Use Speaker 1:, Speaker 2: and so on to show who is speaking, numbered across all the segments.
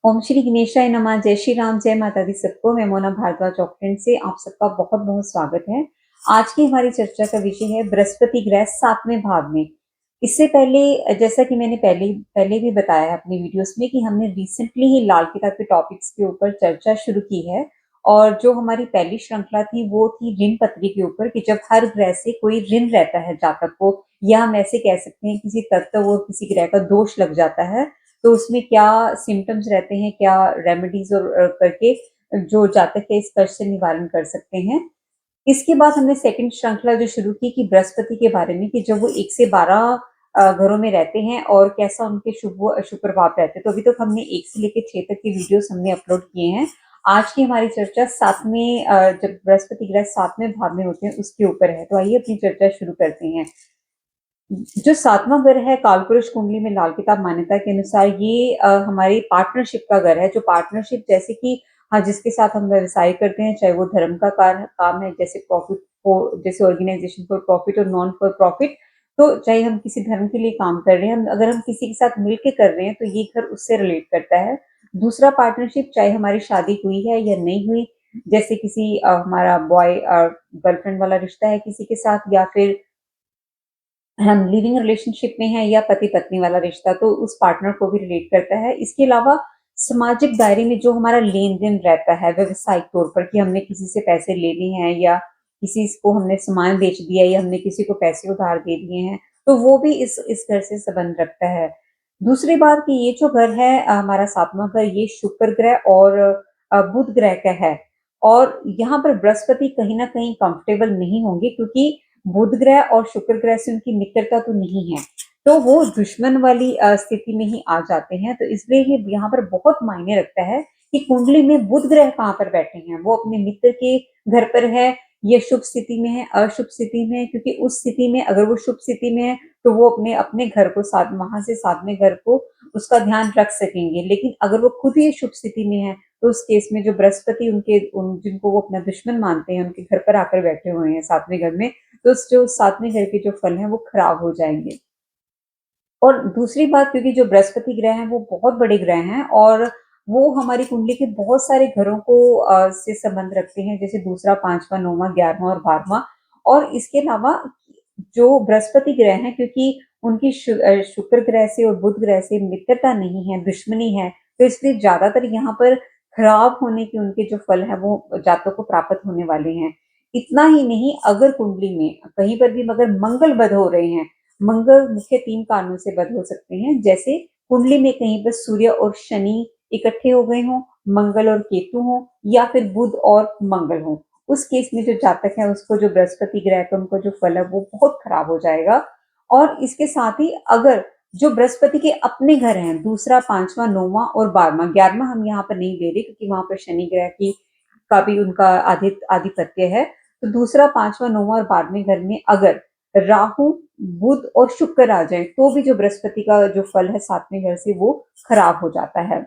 Speaker 1: ओम श्री गणेशाय नमः। जय श्री राम, जय माता दी सबको। मैं मोना भारद्वाज ऑकलैंड से आप सबका बहुत बहुत स्वागत है। आज की हमारी चर्चा का विषय है बृहस्पति ग्रह 7वें भाव में। इससे पहले जैसा कि मैंने पहले पहले भी बताया है अपनी वीडियोस में कि हमने रिसेंटली ही लाल किताब के टॉपिक्स के ऊपर चर्चा शुरू की है। और जो हमारी पहली श्रृंखला थी वो थी ऋण पत्री के ऊपर, कि जब हर ग्रह से कोई ऋण रहता है जातक को, या हम ऐसे कह सकते हैं किसी तत्व और किसी ग्रह का दोष लग जाता है, तो उसमें क्या सिम्टम्स रहते हैं, क्या रेमेडीज और करके जो जातक है इस कष्ट से निवारण कर सकते हैं। इसके बाद हमने सेकंड श्रृंखला जो शुरू की कि बृहस्पति के बारे में, कि जब वो 1 से 12 घरों में रहते हैं और कैसा उनके शुभ शुभ प्रभाव रहते हैं। तो अभी तक हमने 1 से लेकर 6 तक की वीडियोस हमने अपलोड किए हैं। आज की हमारी चर्चा 7वें जब बृहस्पति ग्रह 7वें भाव में होते हैं उसके ऊपर है। तो आइए अपनी चर्चा शुरू करते हैं। जो 7वां घर है कालपुरुष कुंडली में लाल किताब मान्यता के अनुसार ये हमारी पार्टनरशिप का घर है। जो पार्टनरशिप जैसे कि हाँ, जिसके साथ हम व्यवसाय करते हैं, चाहे वो धर्म का काम है, जैसे प्रॉफिट फॉर, जैसे ऑर्गेनाइजेशन फॉर प्रॉफिट और नॉन फॉर प्रॉफिट। तो चाहे हम किसी धर्म के लिए काम कर रहे हैं, अगर हम किसी के साथ मिलकर कर रहे हैं तो ये घर उससे रिलेट करता है। दूसरा पार्टनरशिप, चाहे हमारी शादी हुई है या नहीं हुई, जैसे किसी हमारा बॉय गर्लफ्रेंड वाला रिश्ता है किसी के साथ, या फिर हम लिविंग रिलेशनशिप में हैं, या पति पत्नी वाला रिश्ता, तो उस पार्टनर को भी रिलेट करता है। इसके अलावा सामाजिक दायरे में जो हमारा लेन देन रहता है व्यवसायिक तौर पर, कि हमने किसी से पैसे ले लिए हैं, या किसी को हमने सामान बेच दिया, या हमने किसी को पैसे उधार दे दिए हैं, तो वो भी इस घर से संबंध रखता है। दूसरी बात कि ये जो घर है हमारा 7वां घर, ये शुक्र ग्रह और बुध ग्रह का है। और यहाँ पर बृहस्पति कहीं ना कहीं कंफर्टेबल नहीं होंगे, क्योंकि बुध ग्रह और शुक्र ग्रह से उनकी मित्रता तो नहीं है, तो वो दुश्मन वाली स्थिति में ही आ जाते हैं। तो इसलिए ये यहाँ पर बहुत मायने रखता है कि कुंडली में बुध ग्रह कहाँ पर बैठे हैं, वो अपने मित्र के घर पर है, ये शुभ स्थिति में है, अशुभ स्थिति में है। क्योंकि उस स्थिति में अगर वो शुभ स्थिति में है तो वो अपने अपने घर को साथ, वहां से 7वें घर को उसका ध्यान रख सकेंगे। लेकिन अगर वो खुद ही शुभ स्थिति में है तो उस केस में जो बृहस्पति जिनको वो अपना दुश्मन मानते हैं, उनके घर पर आकर बैठे हुए हैं 7वें घर में, तो जो 7वें घर के जो फल हैं वो खराब हो जाएंगे। और दूसरी बात, क्योंकि जो बृहस्पति ग्रह हैं वो बहुत बड़े ग्रह हैं, और वो हमारी कुंडली के बहुत सारे घरों को से संबंध रखते हैं, जैसे दूसरा, 5वां, 9वां, 11वां और 12वां। और इसके अलावा जो बृहस्पति ग्रह हैं, क्योंकि उनकी शुक्र ग्रह से और बुध ग्रह से मित्रता नहीं है, दुश्मनी है, तो इसलिए ज्यादातर यहाँ पर खराब होने के उनके जो फल है वो जातकों को प्राप्त होने वाले हैं। इतना ही नहीं, अगर कुंडली में कहीं पर भी मगर मंगल बध हो रहे हैं, मंगल मुख्य 3 कारणों से बद हो सकते हैं, जैसे कुंडली में कहीं पर सूर्य और शनि इकट्ठे हो गए हों, मंगल और केतु हों, या फिर बुध और मंगल हों। उस केस में जो जातक है उसको जो बृहस्पति ग्रह का उनको जो फल है वो बहुत खराब हो जाएगा। और इसके साथ ही अगर जो बृहस्पति के अपने घर हैं, दूसरा, 5वां, 9वां और 12वां, 11वां हम यहाँ पर नहीं दे रहे क्योंकि वहां पर शनि ग्रह की का भी उनका आधिपत्य है। तो दूसरा, 5वां, 9वां और 12वें घर में अगर राहु, बुध और शुक्र आ जाए तो भी जो बृहस्पति का जो फल है 7वें घर से वो खराब हो जाता है।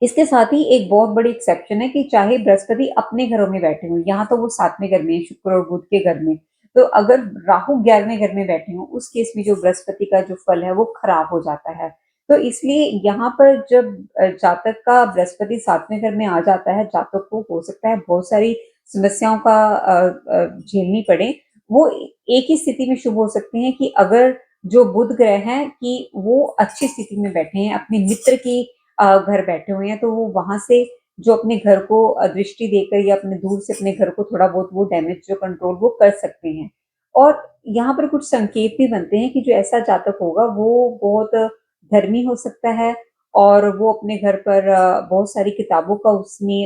Speaker 1: इसके साथ ही एक बहुत बड़ी एक्सेप्शन है कि चाहे बृहस्पति अपने घरों में बैठे हों, यहाँ तो वो 7वें घर में, शुक्र और बुध के घर में, तो अगर राहु 11वें घर में बैठे हों, उस केस में जो बृहस्पति का जो फल है वो खराब हो जाता है। तो इसलिए यहाँ पर जब जातक का बृहस्पति 7वें घर में आ जाता है, जातक को हो सकता है बहुत सारी समस्याओं का झेलनी पड़े। वो एक ही स्थिति में शुभ हो सकते हैं कि अगर जो बुध ग्रह हैं कि वो अच्छी स्थिति में बैठे हैं, अपने मित्र की घर बैठे हुए हैं, तो वो वहां से जो अपने घर को दृष्टि देकर या अपने दूर से अपने घर को थोड़ा बहुत वो डैमेज जो कंट्रोल वो कर सकते हैं। और यहाँ पर कुछ संकेत भी बनते हैं कि जो ऐसा जातक होगा वो बहुत धर्मी हो सकता है, और वो अपने घर पर बहुत सारी किताबों का उसने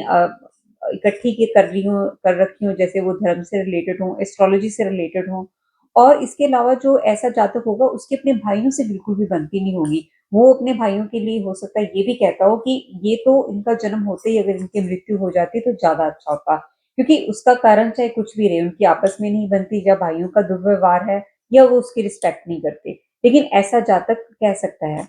Speaker 1: इकट्ठी की कर रखी हो, जैसे वो धर्म से रिलेटेड हो, एस्ट्रोलॉजी से रिलेटेड हो। और इसके अलावा जो ऐसा जातक होगा उसके अपने भाइयों से बिल्कुल भी बनती नहीं होगी। वो अपने भाइयों के लिए हो सकता है ये भी कहता हो कि ये तो इनका जन्म होते ही अगर इनकी मृत्यु हो जाती तो ज्यादा अच्छा होता, क्योंकि उसका कारण चाहे कुछ भी रहे, उनकी आपस में नहीं बनती, या भाइयों का दुर्व्यवहार है, या वो उसकी रिस्पेक्ट नहीं करते, लेकिन ऐसा जातक कह सकता है।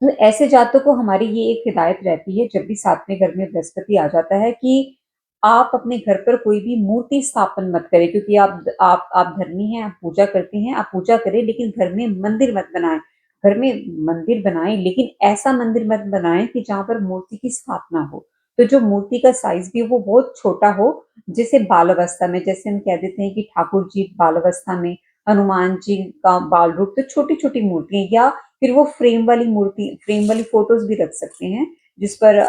Speaker 1: तो ऐसे जातकों को हमारी ये एक हिदायत रहती है जब भी 7वें घर में बृहस्पति आ जाता है कि आप अपने घर पर कोई भी मूर्ति स्थापन मत करें, क्योंकि आप धर्मी हैं, आप पूजा करते हैं, आप पूजा करें, लेकिन घर में मंदिर मत बनाएं। घर में मंदिर बनाएं, लेकिन ऐसा मंदिर मत बनाएं कि जहां पर मूर्ति की स्थापना हो। तो जो मूर्ति का साइज भी वो बहुत छोटा हो, जैसे बाल अवस्था में, जैसे हम कह देते हैं कि ठाकुर जी बाल अवस्था में, हनुमान जी का बाल रूप, तो छोटी छोटी मूर्तियां, या फिर वो फ्रेम वाली मूर्ति, फ्रेम वाली फोटोज भी रख सकते हैं जिस पर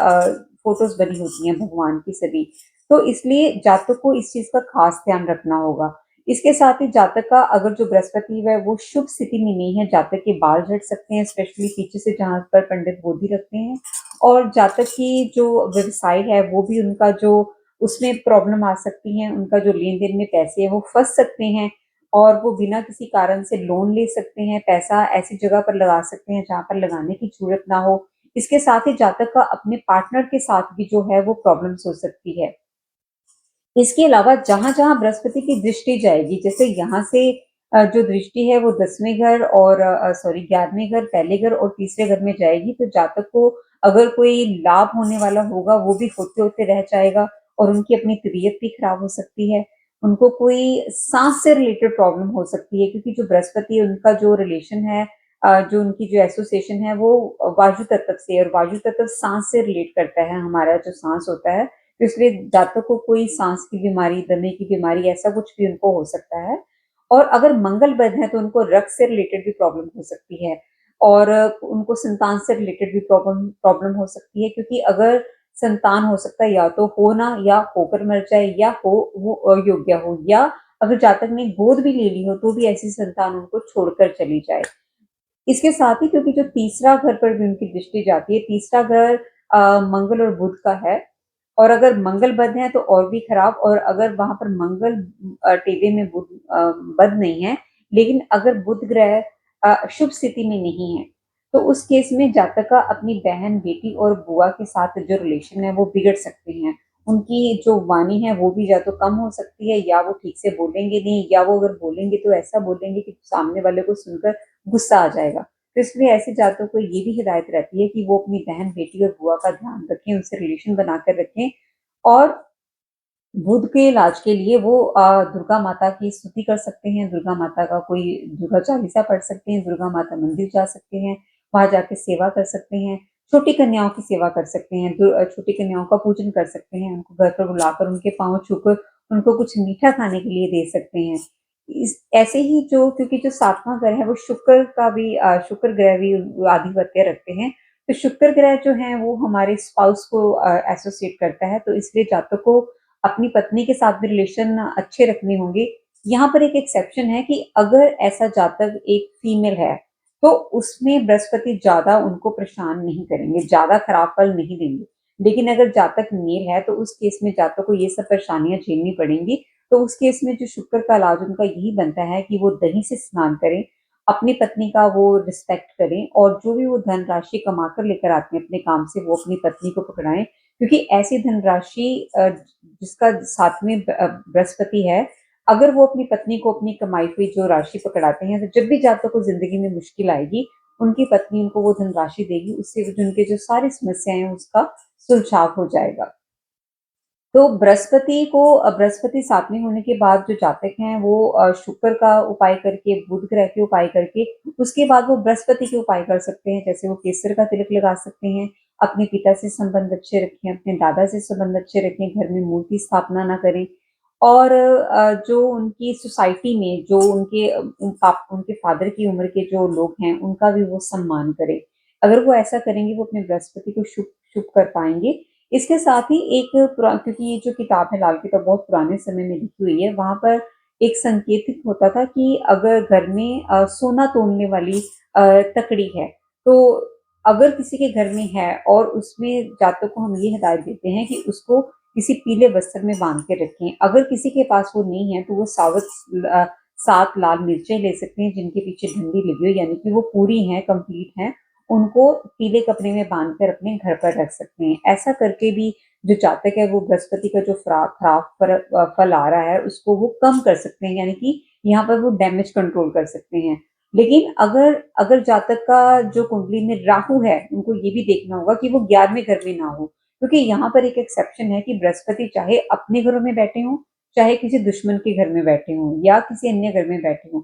Speaker 1: फोटोज बनी होती हैं भगवान की सभी। तो इसलिए जातक को इस चीज का खास ध्यान रखना होगा। इसके साथ ही जातक का अगर जो बृहस्पति है वो शुभ स्थिति में नहीं है, जातक के बाल झड़ सकते हैं, स्पेशली पीछे से जहां पर पंडित गोदी रखते हैं। और जातक की जो व्यवसाय है वो भी उनका जो उसमें प्रॉब्लम आ सकती है, उनका जो लेन देन में पैसे है वो फंस सकते हैं, और वो बिना किसी कारण से लोन ले सकते हैं, पैसा ऐसी जगह पर लगा सकते हैं जहां पर लगाने की जरूरत ना हो। इसके साथ ही जातक का अपने पार्टनर के साथ भी जो है वो प्रॉब्लम्स हो सकती है। इसके अलावा जहां जहां बृहस्पति की दृष्टि जाएगी, जैसे यहाँ से जो दृष्टि है वो 10वें घर और सॉरी 11वें घर, पहले घर और तीसरे घर में जाएगी, तो जातक को अगर कोई लाभ होने वाला होगा वो भी होते होते रह जाएगा, और उनकी अपनी तबीयत भी खराब हो सकती है। उनको कोई सांस से रिलेटेड प्रॉब्लम हो सकती है, क्योंकि जो बृहस्पति उनका जो रिलेशन है, जो उनकी जो एसोसिएशन है वो वायु तत्व से, और वायु तत्व सांस से रिलेट करता है, हमारा जो सांस होता है। तो इसलिए जातक को कोई सांस की बीमारी, दमे की बीमारी, ऐसा कुछ भी उनको हो सकता है। और अगर मंगल बद है तो उनको रक्त से रिलेटेड भी प्रॉब्लम हो सकती है, और उनको संतान से रिलेटेड भी प्रॉब्लम प्रॉब्लम हो सकती है, क्योंकि अगर संतान हो सकता है या तो होना, या होकर मर जाए, या हो वो अयोग्य हो, या अगर जातक ने गोद भी ले ली हो तो भी ऐसी संतान उनको छोड़कर चली जाए। इसके साथ ही क्योंकि जो तीसरा घर पर भी उनकी दृष्टि जाती है, तीसरा घर मंगल और बुध का है, और अगर मंगल बद है तो और भी खराब, और अगर वहां पर मंगल टेवे में बुध बद नहीं है, लेकिन अगर बुध ग्रह शुभ स्थिति में नहीं है, तो उस केस में जातक का अपनी बहन, बेटी और बुआ के साथ जो रिलेशन है वो बिगड़ सकते हैं। उनकी जो वाणी है वो भी या तो कम हो सकती है, या वो ठीक से बोलेंगे नहीं, या वो अगर बोलेंगे तो ऐसा बोलेंगे कि सामने वाले को सुनकर गुस्सा आ जाएगा। तो इसलिए ऐसे जातकों को ये भी हिदायत रहती है कि वो अपनी बहन, बेटी और बुआ का ध्यान रखें, उनसे रिलेशन बनाकर रखें, और बुध के इलाज के लिए वो दुर्गा माता की स्तुति कर सकते हैं, दुर्गा माता का कोई दुर्गा चालीसा पढ़ सकते हैं, दुर्गा माता मंदिर जा सकते हैं, वहां जाके सेवा कर सकते हैं, छोटी कन्याओं की सेवा कर सकते हैं, छोटी कन्याओं का पूजन कर सकते हैं, उनको घर पर बुलाकर उनके पांव छूकर उनको कुछ मीठा खाने के लिए दे सकते हैं। इस ऐसे ही जो, क्योंकि जो 7वां घर है वो शुक्र का भी शुक्र ग्रह भी आधिपत्य रखते हैं, तो शुक्र ग्रह जो है वो हमारे स्पाउस को एसोसिएट करता है, तो इसलिए जातक को अपनी पत्नी के साथ भी रिलेशन अच्छे रखने होंगे। यहाँ पर एक एक्सेप्शन है कि अगर ऐसा जातक एक फीमेल है तो उसमें बृहस्पति ज्यादा उनको परेशान नहीं करेंगे, ज्यादा खराब फल नहीं देंगे। लेकिन अगर जातक मेल है तो उस केस में जातक को ये सब परेशानियां झेलनी पड़ेंगी। तो उस केस में जो शुक्र का इलाज उनका यही बनता है कि वो दही से स्नान करें, अपनी पत्नी का वो रिस्पेक्ट करें, और जो भी वो धन राशि कमा कर लेकर आते हैं अपने काम से वो अपनी पत्नी को पकड़ाएं, क्योंकि ऐसी धनराशि जिसका साथ में बृहस्पति है, अगर वो अपनी पत्नी को अपनी कमाई हुई जो राशि पकड़ाते हैं, तो जब भी जातक को जिंदगी में मुश्किल आएगी, उनकी पत्नी उनको वो धनराशि देगी, उससे उनके जो सारी समस्याएं हैं उसका सुलझाव हो जाएगा। तो बृहस्पति 7वें होने के बाद जो जातक हैं वो शुक्र का उपाय करके, बुध ग्रह के उपाय करके, उसके बाद वो बृहस्पति के उपाय कर सकते हैं, जैसे वो केसर का तिलक लगा सकते हैं, अपने पिता से संबंध अच्छे रखें, अपने दादा से संबंध अच्छे रखें, घर में मूर्ति स्थापना ना करें, और जो उनकी सोसाइटी में जो उनके फादर की उम्र के जो लोग हैं उनका भी वो सम्मान करें। अगर वो ऐसा करेंगे वो अपने बृहस्पति को शुभ शुभ कर पाएंगे। इसके साथ ही एक क्योंकि ये जो किताब है लाल किताब बहुत पुराने समय में लिखी हुई है, वहां पर एक संकेतित होता था कि अगर घर में सोना तोलने वाली तकड़ी है, तो अगर किसी के घर में है और उसमें जातक को हम ये हिदायत देते हैं कि उसको किसी पीले वस्त्र में बांध के रखें। अगर किसी के पास वो नहीं है तो वो 7 लाल मिर्चें ले सकते हैं जिनके पीछे डंडी लगी हो, यानी कि वो पूरी हैं, कंप्लीट हैं, उनको पीले कपड़े में बांध कर अपने घर पर रख सकते हैं। ऐसा करके भी जो जातक है वो बृहस्पति का जो खराब फल आ रहा है उसको वो कम कर सकते हैं, यानी कि यहाँ पर वो डैमेज कंट्रोल कर सकते हैं। लेकिन अगर अगर जातक का जो कुंडली में राहु है, उनको ये भी देखना होगा कि वो 11वें घर में ना हो, क्योंकि यहाँ पर एक एक्सेप्शन है कि बृहस्पति चाहे अपने घरों में बैठे हों, चाहे किसी दुश्मन के घर में बैठे हों, या किसी अन्य घर में बैठे हों,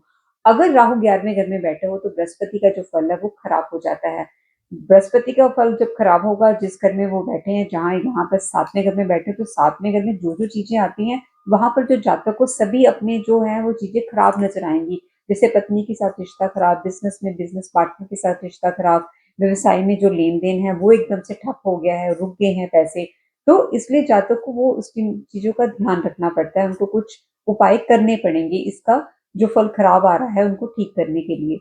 Speaker 1: अगर राहु 11वें घर में बैठे हो तो बृहस्पति का जो फल है वो खराब हो जाता है। बृहस्पति का फल जब खराब होगा, जिस घर में वो बैठे हैं, जहाँ यहाँ पर 7वें घर में बैठे, तो 7वें घर में जो चीजें आती हैं वहां पर जो जातक को सभी अपने जो है वो चीजें खराब नजर आएंगी। जैसे पत्नी के साथ रिश्ता खराब, बिजनेस में बिजनेस पार्टनर के साथ रिश्ता खराब, व्यवसाय में जो लेन देन है वो एकदम से ठप हो गया है, रुक गए हैं पैसे। तो इसलिए जातक को वो उस चीजों का ध्यान रखना पड़ता है, उनको कुछ उपाय करने पड़ेंगे इसका जो फल खराब आ रहा है उनको ठीक करने के लिए।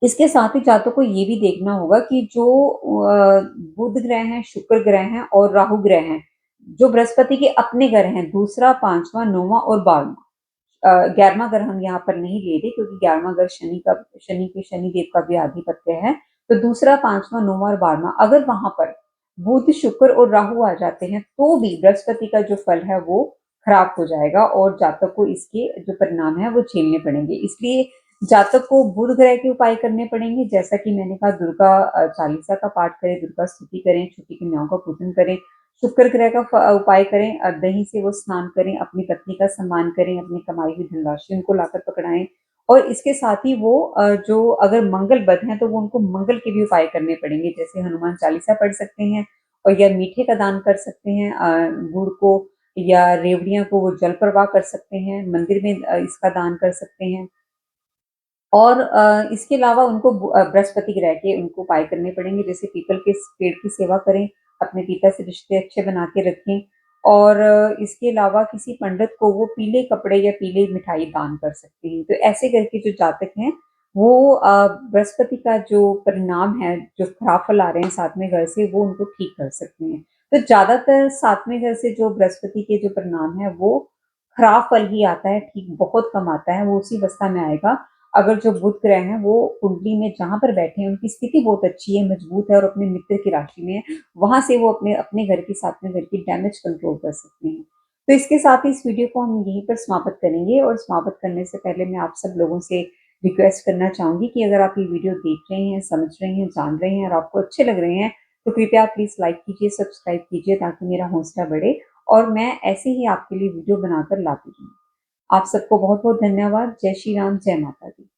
Speaker 1: इसके साथ ही जातक को ये भी देखना होगा कि जो बुध ग्रह हैं, शुक्र ग्रह हैं और राहु ग्रह हैं, जो बृहस्पति के अपने ग्रह हैं, दूसरा, पांचवा, नौवां और 11वां घर हम यहाँ पर नहीं ले रहे क्योंकि 11वां घर शनिदेव का भी आधिपत्य है। तो दूसरा, पांचवा, नौवां और 12वां अगर वहां पर बुध, शुक्र और राहु आ जाते हैं तो भी बृहस्पति का जो फल है वो खराब हो जाएगा और जातक को इसके जो परिणाम है वो झेलने पड़ेंगे। इसलिए जातक को बुध ग्रह के उपाय करने पड़ेंगे, जैसा कि मैंने कहा दुर्गा चालीसा का पाठ करें, दुर्गा स्तुति करें, छोटी कन्याओं का पूजन करें, शुक्र ग्रह का उपाय करें, दही से वो स्नान करें, अपनी पत्नी का सम्मान करें, अपनी कमाई हुई धनराशि उनको लाकर पकड़ाएं। और इसके साथ ही वो जो अगर मंगल बद हैं तो वो उनको मंगल के भी उपाय करने पड़ेंगे, जैसे हनुमान चालीसा पढ़ सकते हैं और या मीठे का दान कर सकते हैं, गुड़ को या रेवड़ियां को वो जल प्रवाह कर सकते हैं, मंदिर में इसका दान कर सकते हैं। और इसके अलावा उनको बृहस्पति ग्रह के उनको उपाय करने पड़ेंगे, जैसे पीपल के पेड़ की सेवा करें, अपने पिता से रिश्ते अच्छे बना के रखें और इसके अलावा किसी पंडित को वो पीले कपड़े या पीले मिठाई दान कर सकते हैं। तो ऐसे करके जो जातक हैं वो बृहस्पति का जो परिणाम है, जो खराब फल आ रहे हैं 7वें घर से, वो उनको ठीक कर सकते हैं। तो ज्यादातर 7वें घर से जो बृहस्पति के जो परिणाम है वो खराब फल ही आता है, ठीक बहुत कम आता है, वो उसी अवस्था में आएगा अगर जो बुध ग्रह हैं वो कुंडली में जहां पर बैठे हैं उनकी स्थिति बहुत अच्छी है, मजबूत है और अपने मित्र की राशि में है, वहां से वो अपने अपने घर की 7वें घर की डैमेज कंट्रोल कर सकते हैं। तो इसके साथ ही इस वीडियो को हम यहीं पर समाप्त करेंगे और समाप्त करने से पहले मैं आप सब लोगों से रिक्वेस्ट करना चाहूंगी कि अगर आप ये वीडियो देख रहे हैं, समझ रहे हैं, जान रहे हैं और आपको अच्छे लग रहे हैं तो कृपया प्लीज लाइक कीजिए, सब्सक्राइब कीजिए ताकि मेरा हौसला बढ़े और मैं ऐसे ही आपके लिए वीडियो बनाकर लाती रहूं। आप सबको बहुत बहुत धन्यवाद। जय श्री राम, जय माता दी।